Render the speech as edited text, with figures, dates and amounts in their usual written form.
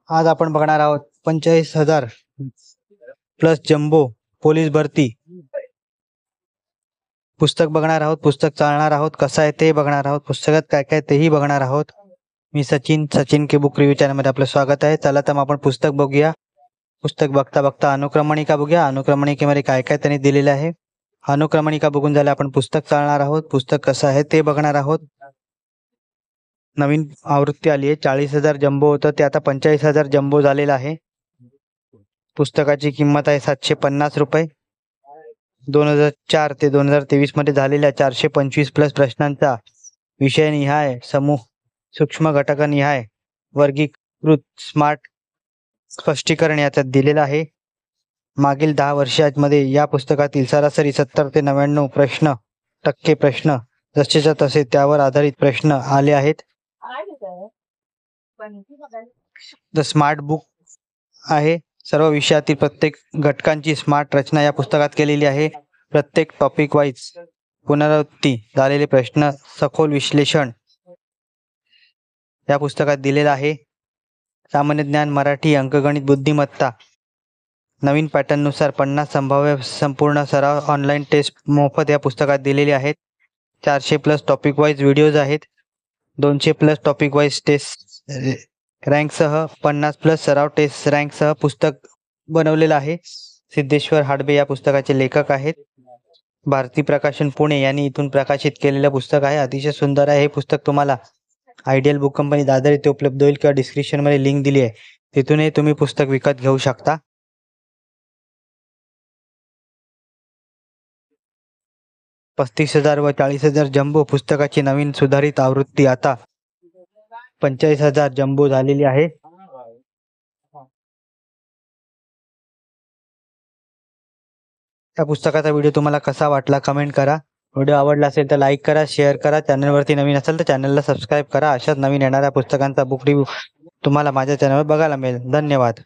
आज आपण बघणार आहोत 45,000 प्लस जम्बो पोलीस भरती पुस्तक बघणार आहोत. पुस्तक चालणार आहोत, कसं आहे ते बघणार आहोत. पुस्तकात काय काय तेही बघणार आहोत. मी सचिन के बुक रिव्ह्यू चॅनलमध्ये आपलं स्वागत आहे. चला तर मग आपण पुस्तक बघूया. पुस्तक बघता बघता अनुक्रमणिका बघूया. अनुक्रमणिकेमध्ये काय काय त्यांनी दिलेलं आहे. अनुक्रमणिका बघून झाले आपण पुस्तक चालणार आहोत. पुस्तक कसं आहे ते बघणार आहोत. नवीन आवृत्ती आली आहे. 40,000 जम्बो होतं ते आता 45,000 जम्बो झालेलं आहे. पुस्तकाची किंमत आहे 750 रुपये. 2004 ते 2023 मध्ये झालेल्या 425 प्लस प्रश्नांचा विषयनिहाय समूह सूक्ष्म घटकनिहाय वर्गीकृत स्मार्ट स्पष्टीकरण याच्यात दिलेलं आहे. मागील 10 वर्षांमध्ये या पुस्तकातील सरासरी 70 ते 99% प्रश्न जसेच्या तसे त्यावर आधारित प्रश्न आले आहेत. द स्मार्ट बुक आहे. सर्व विषयातील प्रत्येक घटकांची स्मार्ट रचना या पुस्तकात केलेली आहे. प्रत्येक टॉपिक वाईज पुनरावृत्ती झालेले प्रश्न सखोल विश्लेषण या पुस्तकात दिलेलं आहे. सामान्य ज्ञान, मराठी, अंकगणित, बुद्धिमत्ता नवीन पॅटर्ननुसार 50 संभाव्य संपूर्ण सराव ऑनलाईन टेस्ट मोफत या पुस्तकात दिलेले आहेत. 400 प्लस टॉपिक वाईज व्हिडिओज आहेत. 200 प्लस टॉपिक वाईज टेस्ट रँकसह 50 प्लस सराव टेस्ट रँकसह पुस्तक बनवलेलं आहे. सिद्धेश्वर हाडबे या पुस्तकाचे लेखक आहेत. भारती प्रकाशन पुणे यांनी इथून प्रकाशित केलेलं पुस्तक आहे. अतिशय सुंदर आहे हे पुस्तक. तुम्हाला आयडियल बुक कंपनी दादर येथे उपलब्ध होईल किंवा डिस्क्रिप्शनमध्ये लिंक दिली आहे, तिथूनही तुम्ही पुस्तक विकत घेऊ शकता. $35,000 व 40,000 जम्बो पुस्तकाची नवीन सुधारित आवृत्ती आता 45,000 जम्बो झालेली आहे. या पुस्तकाचा व्हिडिओ तुम्हाला कसा वाटला कमेंट करा. व्हिडिओ आवडला असेल तर लाईक करा, शेअर करा. चॅनलवरती नवीन असेल तर चॅनलला सबस्क्राईब करा. अशाच नवीन येणाऱ्या पुस्तकांचा बुक रिव्ह्यू तुम्हाला माझ्या चॅनलवर बघायला मिळेल. धन्यवाद.